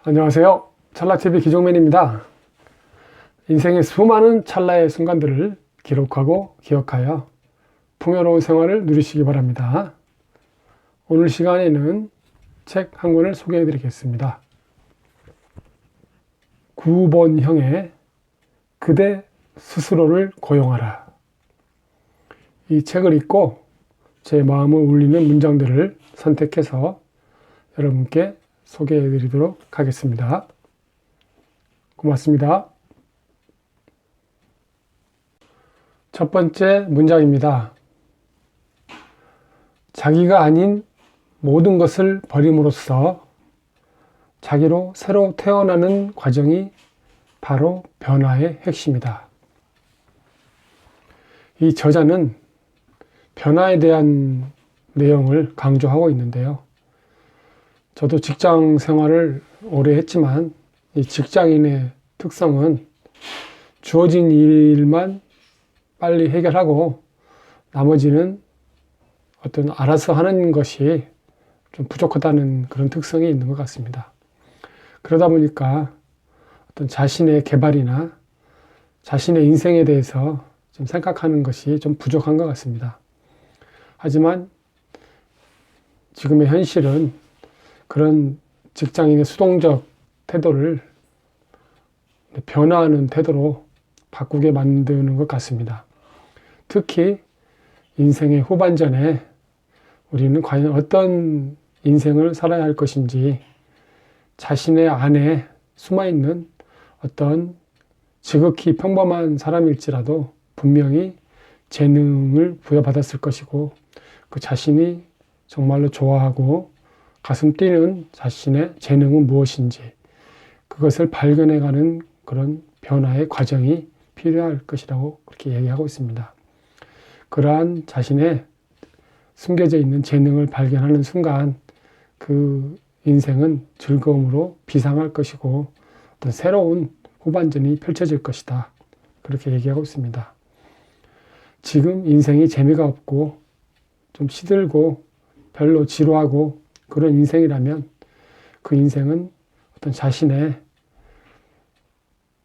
안녕하세요. 찰나TV 기종맨입니다. 인생의 수많은 찰나의 순간들을 기록하고 기억하여 풍요로운 생활을 누리시기 바랍니다. 오늘 시간에는 책 한 권을 소개해 드리겠습니다. 9번형의 그대 스스로를 고용하라. 이 책을 읽고 제 마음을 울리는 문장들을 선택해서 여러분께 소개해 드리도록 하겠습니다. 고맙습니다. 첫 번째 문장입니다. 자기가 아닌 모든 것을 버림으로써 자기로 새로 태어나는 과정이 바로 변화의 핵심이다. 이 저자는 변화에 대한 내용을 강조하고 있는데요. 저도 직장 생활을 오래 했지만 이 직장인의 특성은 주어진 일만 빨리 해결하고 나머지는 어떤 알아서 하는 것이 좀 부족하다는 그런 특성이 있는 것 같습니다. 그러다 보니까 어떤 자신의 개발이나 자신의 인생에 대해서 좀 생각하는 것이 좀 부족한 것 같습니다. 하지만 지금의 현실은 그런 직장인의 수동적 태도를 변화하는 태도로 바꾸게 만드는 것 같습니다. 특히 인생의 후반전에 우리는 과연 어떤 인생을 살아야 할 것인지 자신의 안에 숨어있는 어떤 지극히 평범한 사람일지라도 분명히 재능을 부여받았을 것이고 그 자신이 정말로 좋아하고 가슴 뛰는 자신의 재능은 무엇인지 그것을 발견해가는 그런 변화의 과정이 필요할 것이라고 그렇게 얘기하고 있습니다. 그러한 자신의 숨겨져 있는 재능을 발견하는 순간 그 인생은 즐거움으로 비상할 것이고 어떤 새로운 후반전이 펼쳐질 것이다. 그렇게 얘기하고 있습니다. 지금 인생이 재미가 없고 좀 시들고 별로 지루하고 그런 인생이라면 그 인생은 어떤 자신의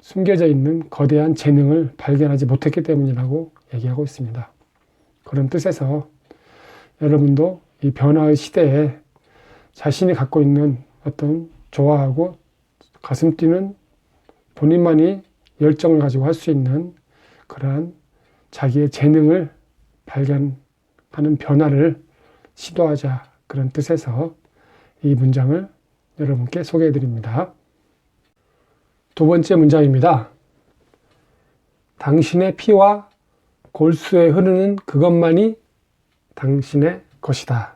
숨겨져 있는 거대한 재능을 발견하지 못했기 때문이라고 얘기하고 있습니다. 그런 뜻에서 여러분도 이 변화의 시대에 자신이 갖고 있는 어떤 좋아하고 가슴 뛰는 본인만이 열정을 가지고 할 수 있는 그러한 자기의 재능을 발견하는 변화를 시도하자. 그런 뜻에서 이 문장을 여러분께 소개해 드립니다. 두 번째 문장입니다. 당신의 피와 골수에 흐르는 그것만이 당신의 것이다.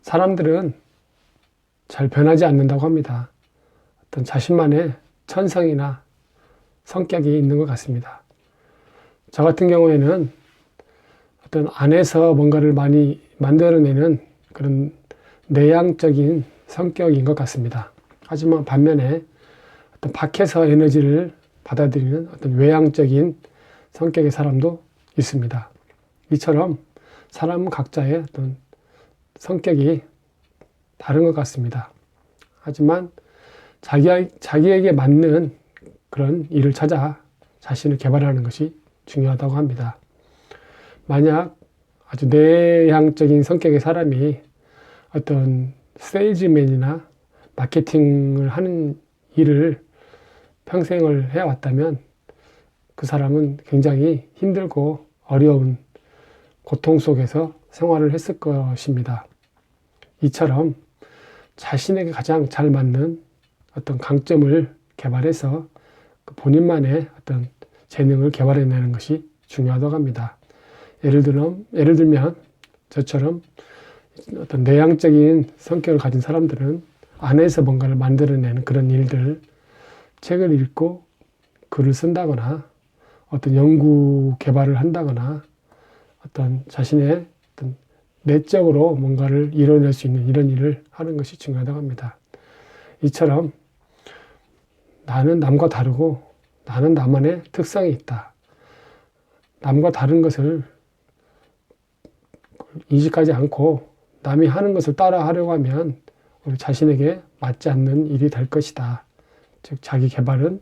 사람들은 잘 변하지 않는다고 합니다. 어떤 자신만의 천성이나 성격이 있는 것 같습니다. 저 같은 경우에는 어떤 안에서 뭔가를 많이 만들어내는 그런 내향적인 성격인 것 같습니다. 하지만 반면에 어떤 밖에서 에너지를 받아들이는 어떤 외향적인 성격의 사람도 있습니다. 이처럼 사람은 각자의 어떤 성격이 다른 것 같습니다. 하지만 자기에게 맞는 그런 일을 찾아 자신을 개발하는 것이 중요하다고 합니다. 만약 아주 내향적인 성격의 사람이 어떤 세일즈맨이나 마케팅을 하는 일을 평생을 해왔다면 그 사람은 굉장히 힘들고 어려운 고통 속에서 생활을 했을 것입니다. 이처럼 자신에게 가장 잘 맞는 어떤 강점을 개발해서 본인만의 어떤 재능을 개발해내는 것이 중요하다고 합니다. 예를 들면 저처럼 어떤 내향적인 성격을 가진 사람들은 안에서 뭔가를 만들어내는 그런 일들, 책을 읽고 글을 쓴다거나 어떤 연구 개발을 한다거나 어떤 자신의 어떤 내적으로 뭔가를 이뤄낼 수 있는 이런 일을 하는 것이 중요하다고 합니다. 이처럼 나는 남과 다르고 나는 나만의 특성이 있다. 남과 다른 것을 인식하지 않고 남이 하는 것을 따라 하려고 하면 우리 자신에게 맞지 않는 일이 될 것이다. 즉 자기 개발은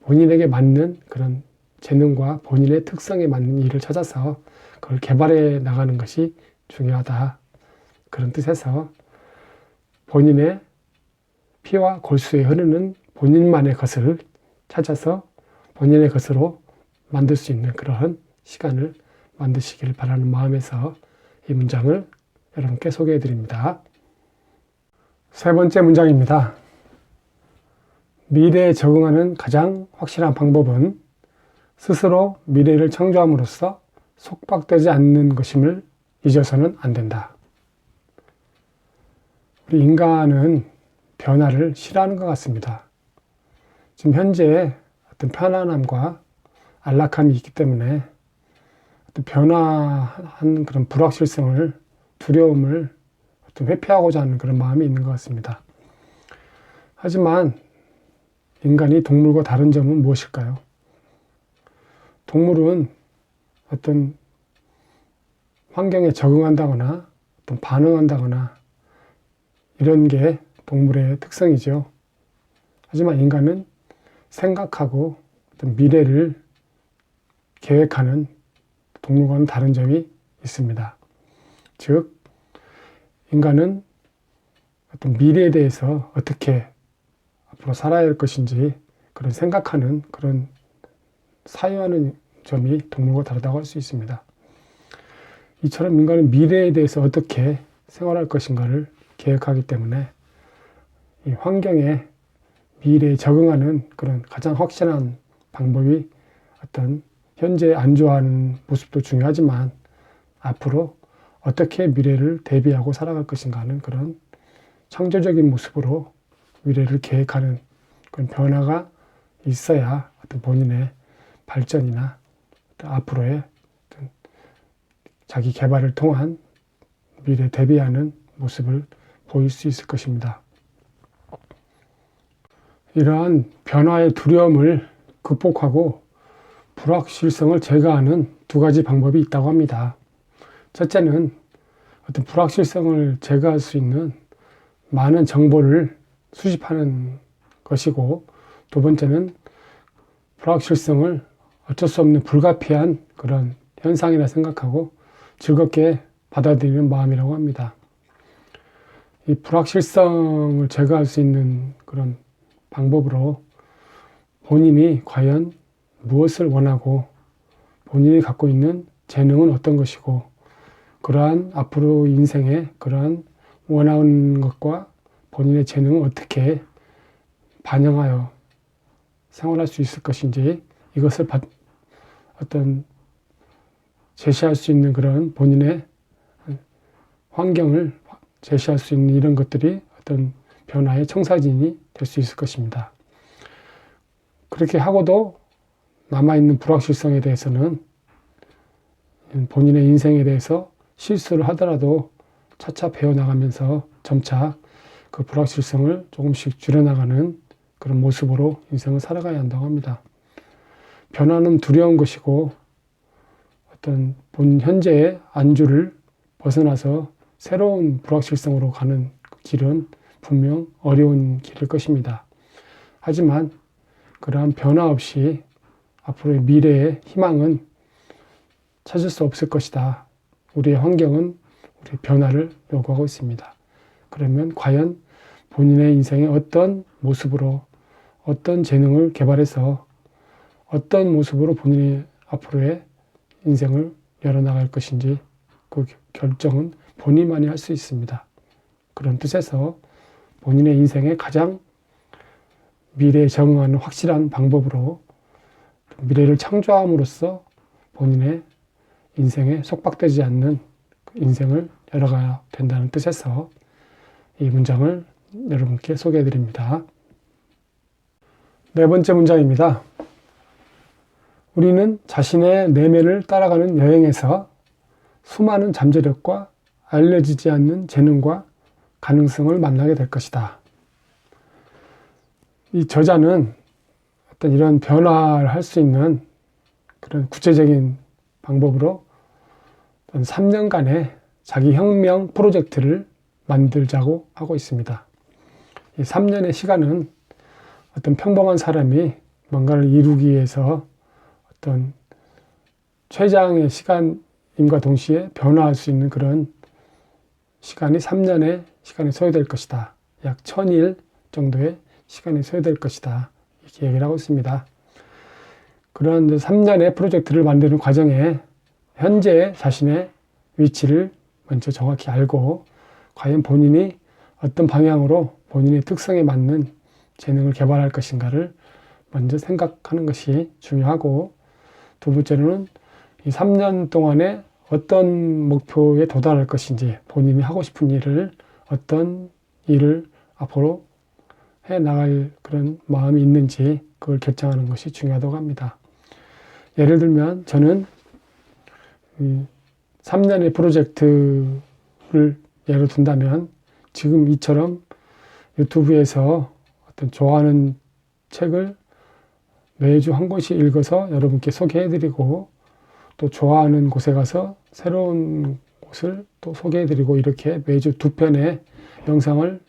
본인에게 맞는 그런 재능과 본인의 특성에 맞는 일을 찾아서 그걸 개발해 나가는 것이 중요하다. 그런 뜻에서 본인의 피와 골수에 흐르는 본인만의 것을 찾아서 본인의 것으로 만들 수 있는 그러한 시간을 만드시길 바라는 마음에서 이 문장을 여러분께 소개해 드립니다. 세 번째 문장입니다. 미래에 적응하는 가장 확실한 방법은 스스로 미래를 창조함으로써 속박되지 않는 것임을 잊어서는 안 된다. 우리 인간은 변화를 싫어하는 것 같습니다. 지금 현재 어떤 편안함과 안락함이 있기 때문에 어떤 변화한 그런 불확실성을, 두려움을 어떤 회피하고자 하는 그런 마음이 있는 것 같습니다. 하지만 인간이 동물과 다른 점은 무엇일까요? 동물은 어떤 환경에 적응한다거나 어떤 반응한다거나 이런 게 동물의 특성이죠. 하지만 인간은 생각하고 어떤 미래를 계획하는 동물과는 다른 점이 있습니다. 즉, 인간은 어떤 미래에 대해서 어떻게 앞으로 살아야 할 것인지 그런 생각하는 그런 사유하는 점이 동물과 다르다고 할 수 있습니다. 이처럼 인간은 미래에 대해서 어떻게 생활할 것인가를 계획하기 때문에 이 환경에 미래에 적응하는 그런 가장 확실한 방법이 어떤 현재 안 좋아하는 모습도 중요하지만 앞으로 어떻게 미래를 대비하고 살아갈 것인가 하는 그런 창조적인 모습으로 미래를 계획하는 그런 변화가 있어야 어떤 본인의 발전이나 어떤 앞으로의 어떤 자기 개발을 통한 미래 대비하는 모습을 보일 수 있을 것입니다. 이러한 변화의 두려움을 극복하고 불확실성을 제거하는 두 가지 방법이 있다고 합니다. 첫째는 어떤 불확실성을 제거할 수 있는 많은 정보를 수집하는 것이고, 두 번째는 불확실성을 어쩔 수 없는 불가피한 그런 현상이라 생각하고 즐겁게 받아들이는 마음이라고 합니다. 이 불확실성을 제거할 수 있는 그런 방법으로 본인이 과연 무엇을 원하고 본인이 갖고 있는 재능은 어떤 것이고 그러한 앞으로 인생에 그러한 원하는 것과 본인의 재능을 어떻게 반영하여 생활할 수 있을 것인지 이것을 어떤 제시할 수 있는 그런 본인의 환경을 제시할 수 있는 이런 것들이 어떤 변화의 청사진이 될 수 있을 것입니다. 그렇게 하고도 남아있는 불확실성에 대해서는 본인의 인생에 대해서 실수를 하더라도 차차 배워나가면서 점차 그 불확실성을 조금씩 줄여나가는 그런 모습으로 인생을 살아가야 한다고 합니다. 변화는 두려운 것이고 어떤 본 현재의 안주를 벗어나서 새로운 불확실성으로 가는 길은 분명 어려운 길일 것입니다. 하지만 그러한 변화 없이 앞으로의 미래의 희망은 찾을 수 없을 것이다. 우리의 환경은 우리의 변화를 요구하고 있습니다. 그러면 과연 본인의 인생의 어떤 모습으로 어떤 재능을 개발해서 어떤 모습으로 본인의 앞으로의 인생을 열어나갈 것인지 그 결정은 본인만이 할 수 있습니다. 그런 뜻에서 본인의 인생의 가장 미래에 적응하는 확실한 방법으로 미래를 창조함으로써 본인의 인생에 속박되지 않는 인생을 열어가야 된다는 뜻에서 이 문장을 여러분께 소개해 드립니다. 네 번째 문장입니다. 우리는 자신의 내면을 따라가는 여행에서 수많은 잠재력과 알려지지 않는 재능과 가능성을 만나게 될 것이다. 이 저자는 어떤 이런 변화를 할 수 있는 그런 구체적인 방법으로 3년간의 자기 혁명 프로젝트를 만들자고 하고 있습니다. 이 3년의 시간은 어떤 평범한 사람이 뭔가를 이루기 위해서 어떤 최장의 시간임과 동시에 변화할 수 있는 그런 시간이 3년의 시간이 소요될 것이다. 약 1000일 정도의 시간이 소요될 것이다. 이렇게 얘기를 하고 있습니다. 그런 3년의 프로젝트를 만드는 과정에 현재 자신의 위치를 먼저 정확히 알고 과연 본인이 어떤 방향으로 본인의 특성에 맞는 재능을 개발할 것인가를 먼저 생각하는 것이 중요하고, 두 번째로는 이 3년 동안에 어떤 목표에 도달할 것인지, 본인이 하고 싶은 일을, 어떤 일을 앞으로 해 나갈 그런 마음이 있는지 그걸 결정하는 것이 중요하다고 합니다. 예를 들면 저는 3년의 프로젝트를 예로 든다면 지금 이처럼 유튜브에서 어떤 좋아하는 책을 매주 한 권씩 읽어서 여러분께 소개해드리고, 또 좋아하는 곳에 가서 새로운 곳을 또 소개해드리고, 이렇게 매주 2편의 영상을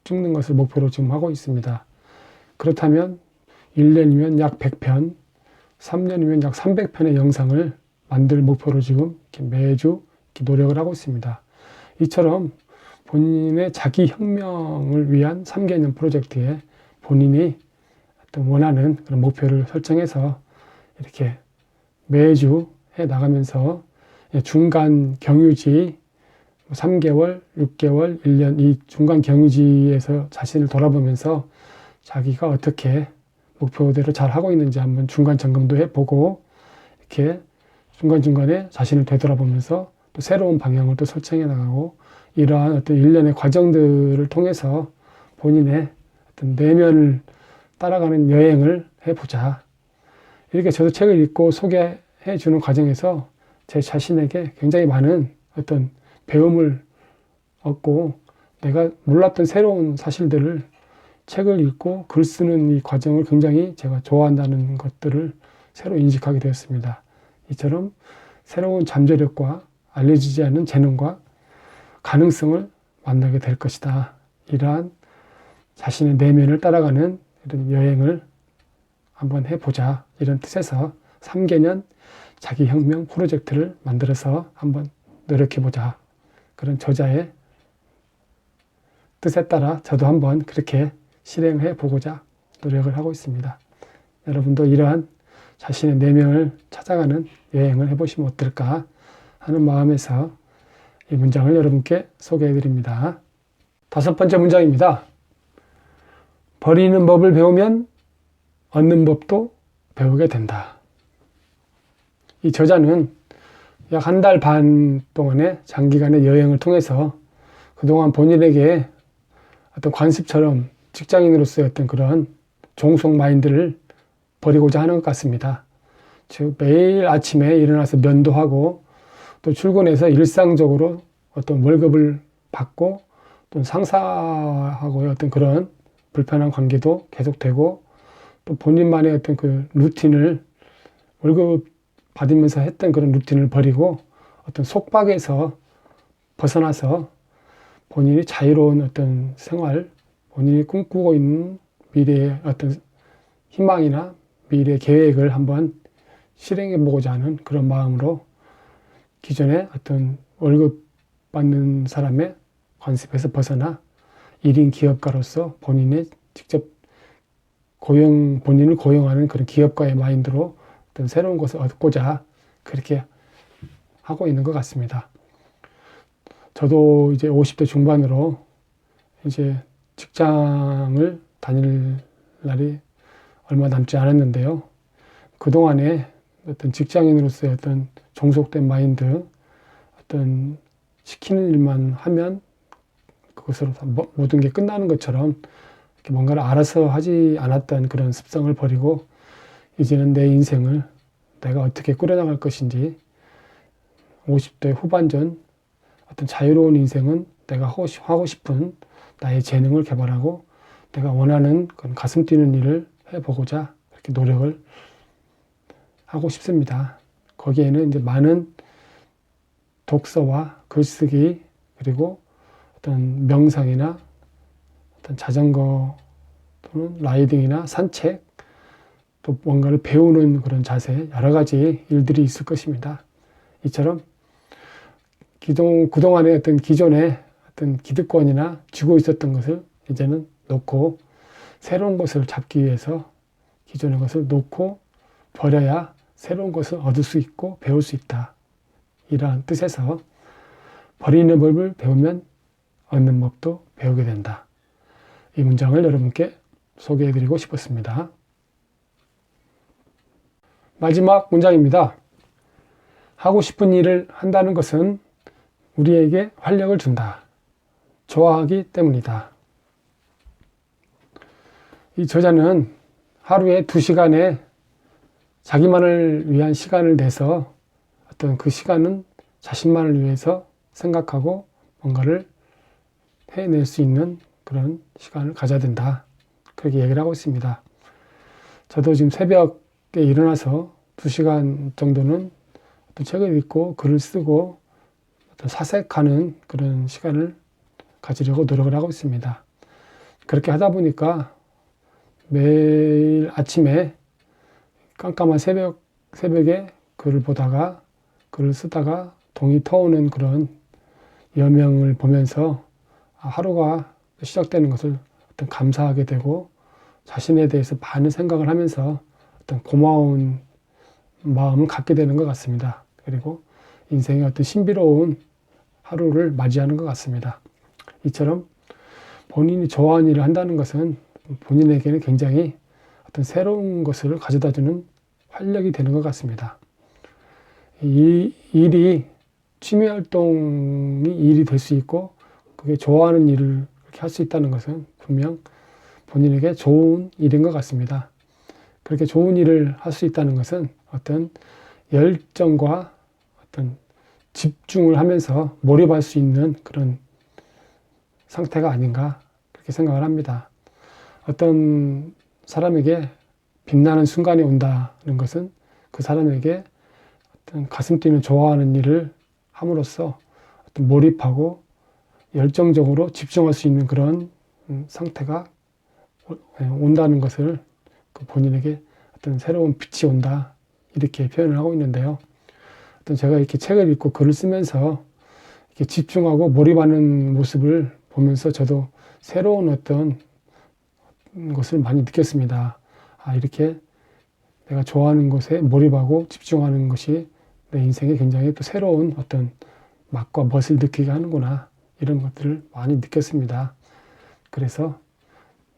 찍는 것을 목표로 지금 하고 있습니다. 그렇다면 1년이면 약 100편, 3년이면 약 300편의 영상을 만들 목표로 지금 이렇게 매주 이렇게 노력을 하고 있습니다. 이처럼 본인의 자기 혁명을 위한 3개년 프로젝트에 본인이 어떤 원하는 그런 목표를 설정해서 이렇게 매주 해 나가면서 중간 경유지 3개월, 6개월, 1년 이 중간 경유지에서 자신을 돌아보면서 자기가 어떻게 목표대로 잘 하고 있는지 한번 중간 점검도 해보고, 이렇게 중간중간에 자신을 되돌아보면서 또 새로운 방향을 또 설정해 나가고, 이러한 어떤 일련의 과정들을 통해서 본인의 어떤 내면을 따라가는 여행을 해보자. 이렇게 저도 책을 읽고 소개해 주는 과정에서 제 자신에게 굉장히 많은 어떤 배움을 얻고, 내가 몰랐던 새로운 사실들을 책을 읽고 글 쓰는 이 과정을 굉장히 제가 좋아한다는 것들을 새로 인식하게 되었습니다. 이처럼 새로운 잠재력과 알려지지 않은 재능과 가능성을 만나게 될 것이다. 이러한 자신의 내면을 따라가는 이런 여행을 한번 해보자. 이런 뜻에서 3개년 자기혁명 프로젝트를 만들어서 한번 노력해보자. 그런 저자의 뜻에 따라 저도 한번 그렇게 실행해 보고자 노력을 하고 있습니다. 여러분도 이러한 자신의 내면을 찾아가는 여행을 해보시면 어떨까 하는 마음에서 이 문장을 여러분께 소개해 드립니다. 5번째 문장입니다. 버리는 법을 배우면 얻는 법도 배우게 된다. 이 저자는 약 1달 반 동안의 장기간의 여행을 통해서 그동안 본인에게 어떤 관습처럼 직장인으로서의 어떤 그런 종속 마인드를 버리고자 하는 것 같습니다. 즉 매일 아침에 일어나서 면도하고 또 출근해서 일상적으로 어떤 월급을 받고 또 상사하고의 어떤 그런 불편한 관계도 계속되고, 또 본인만의 어떤 그 루틴을 월급 받으면서 했던 그런 루틴을 버리고 어떤 속박에서 벗어나서 본인이 자유로운 어떤 생활, 본인이 꿈꾸고 있는 미래의 어떤 희망이나 미래 계획을 한번 실행해 보고자 하는 그런 마음으로 기존의 어떤 월급 받는 사람의 관습에서 벗어나 1인 기업가로서 본인의 직접 본인을 고용하는 그런 기업가의 마인드로 어떤 새로운 것을 얻고자 그렇게 하고 있는 것 같습니다. 저도 이제 50대 중반으로 이제 직장을 다닐 날이 얼마 남지 않았는데요. 그동안에 어떤 직장인으로서의 어떤 종속된 마인드, 어떤 시키는 일만 하면 그것으로 모든 게 끝나는 것처럼 이렇게 뭔가를 알아서 하지 않았던 그런 습성을 버리고, 이제는 내 인생을 내가 어떻게 꾸려나갈 것인지, 50대 후반전 어떤 자유로운 인생은 내가 하고 싶은 나의 재능을 개발하고 내가 원하는 그런 가슴 뛰는 일을 해보고자 이렇게 노력을 하고 싶습니다. 거기에는 이제 많은 독서와 글쓰기, 그리고 어떤 명상이나 어떤 자전거 또는 라이딩이나 산책, 또 뭔가를 배우는 그런 자세, 여러 가지 일들이 있을 것입니다. 이처럼 그동안의 어떤 기존의 어떤 기득권이나 쥐고 있었던 것을 이제는 놓고 새로운 것을 잡기 위해서 기존의 것을 놓고 버려야 새로운 것을 얻을 수 있고 배울 수 있다. 이러한 뜻에서 버리는 법을 배우면 얻는 법도 배우게 된다. 이 문장을 여러분께 소개해드리고 싶었습니다. 마지막 문장입니다. 하고 싶은 일을 한다는 것은 우리에게 활력을 준다. 좋아하기 때문이다. 이 저자는 하루에 2시간의 자기만을 위한 시간을 내서 어떤 그 시간은 자신만을 위해서 생각하고 뭔가를 해낼 수 있는 그런 시간을 가져야 된다. 그렇게 얘기를 하고 있습니다. 저도 지금 새벽에 일어나서 2시간 정도는 어떤 책을 읽고 글을 쓰고 어떤 사색하는 그런 시간을 가지려고 노력을 하고 있습니다. 그렇게 하다 보니까 매일 아침에 깜깜한 새벽에 글을 보다가 글을 쓰다가 동이 터오는 그런 여명을 보면서 하루가 시작되는 것을 어떤 감사하게 되고 자신에 대해서 많은 생각을 하면서 어떤 고마운 마음을 갖게 되는 것 같습니다. 그리고 인생의 어떤 신비로운 하루를 맞이하는 것 같습니다. 이처럼 본인이 좋아하는 일을 한다는 것은 본인에게는 굉장히 어떤 새로운 것을 가져다주는 활력이 되는 것 같습니다. 이 일이 취미활동이 일이 될 수 있고 그게 좋아하는 일을 그렇게 할 수 있다는 것은 분명 본인에게 좋은 일인 것 같습니다. 그렇게 좋은 일을 할 수 있다는 것은 어떤 열정과 어떤 집중을 하면서 몰입할 수 있는 그런 상태가 아닌가 그렇게 생각을 합니다. 어떤 사람에게 빛나는 순간이 온다는 것은 그 사람에게 어떤 가슴 뛰는 좋아하는 일을 함으로써 어떤 몰입하고 열정적으로 집중할 수 있는 그런 상태가 온다는 것을 본인에게 어떤 새로운 빛이 온다 이렇게 표현을 하고 있는데요. 어떤 제가 이렇게 책을 읽고 글을 쓰면서 이렇게 집중하고 몰입하는 모습을 보면서 저도 새로운 어떤 것을 많이 느꼈습니다. 이렇게 내가 좋아하는 것에 몰입하고 집중하는 것이 내 인생에 굉장히 또 새로운 어떤 맛과 멋을 느끼게 하는구나 이런 것들을 많이 느꼈습니다. 그래서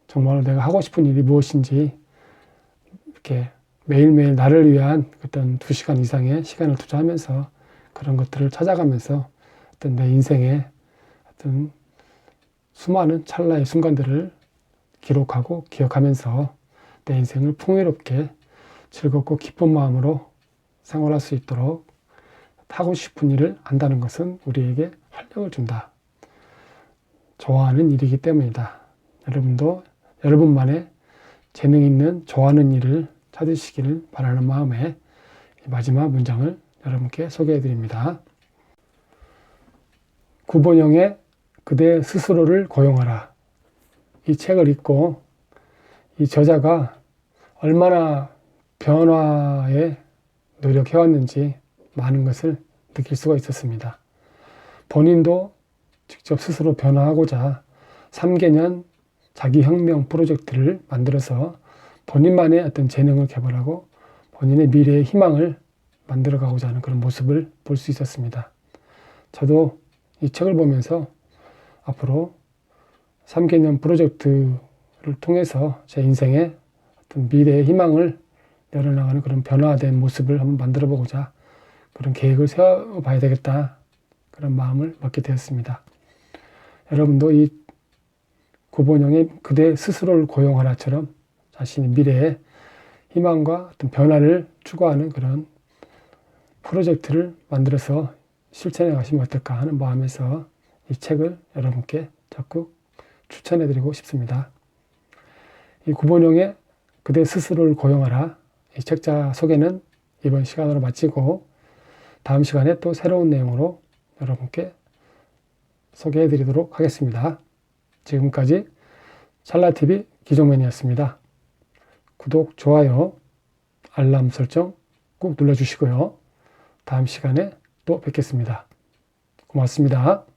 정말 내가 하고 싶은 일이 무엇인지 이렇게 매일매일 나를 위한 어떤 2시간 이상의 시간을 투자하면서 그런 것들을 찾아가면서 어떤 내 인생의 어떤 수많은 찰나의 순간들을 기록하고 기억하면서 내 인생을 풍요롭게 즐겁고 기쁜 마음으로 생활할 수 있도록 하고 싶은 일을 한다는 것은 우리에게 활력을 준다. 좋아하는 일이기 때문이다. 여러분도 여러분만의 재능 있는 좋아하는 일을 찾으시기를 바라는 마음에 마지막 문장을 여러분께 소개해 드립니다. 구본영의 그대 스스로를 고용하라. 이 책을 읽고 이 저자가 얼마나 변화에 노력해왔는지 많은 것을 느낄 수가 있었습니다. 본인도 직접 스스로 변화하고자 3개년 자기혁명 프로젝트를 만들어서 본인만의 어떤 재능을 개발하고 본인의 미래의 희망을 만들어가고자 하는 그런 모습을 볼 수 있었습니다. 저도 이 책을 보면서 앞으로 3개년 프로젝트를 통해서 제 인생의 어떤 미래의 희망을 열어나가는 그런 변화된 모습을 한번 만들어 보고자 그런 계획을 세워봐야 되겠다 그런 마음을 먹게 되었습니다. 여러분도 이 구본영의 그대 스스로를 고용하라처럼 자신의 미래의 희망과 어떤 변화를 추구하는 그런 프로젝트를 만들어서 실천해 가시면 어떨까 하는 마음에서 이 책을 여러분께 적극 추천해 드리고 싶습니다. 이 구본영의 그대 스스로를 고용하라 이 책자 소개는 이번 시간으로 마치고 다음 시간에 또 새로운 내용으로 여러분께 소개해 드리도록 하겠습니다. 지금까지 찰나TV 기종맨이었습니다. 구독, 좋아요, 알람 설정 꼭 눌러주시고요. 다음 시간에 또 뵙겠습니다. 고맙습니다.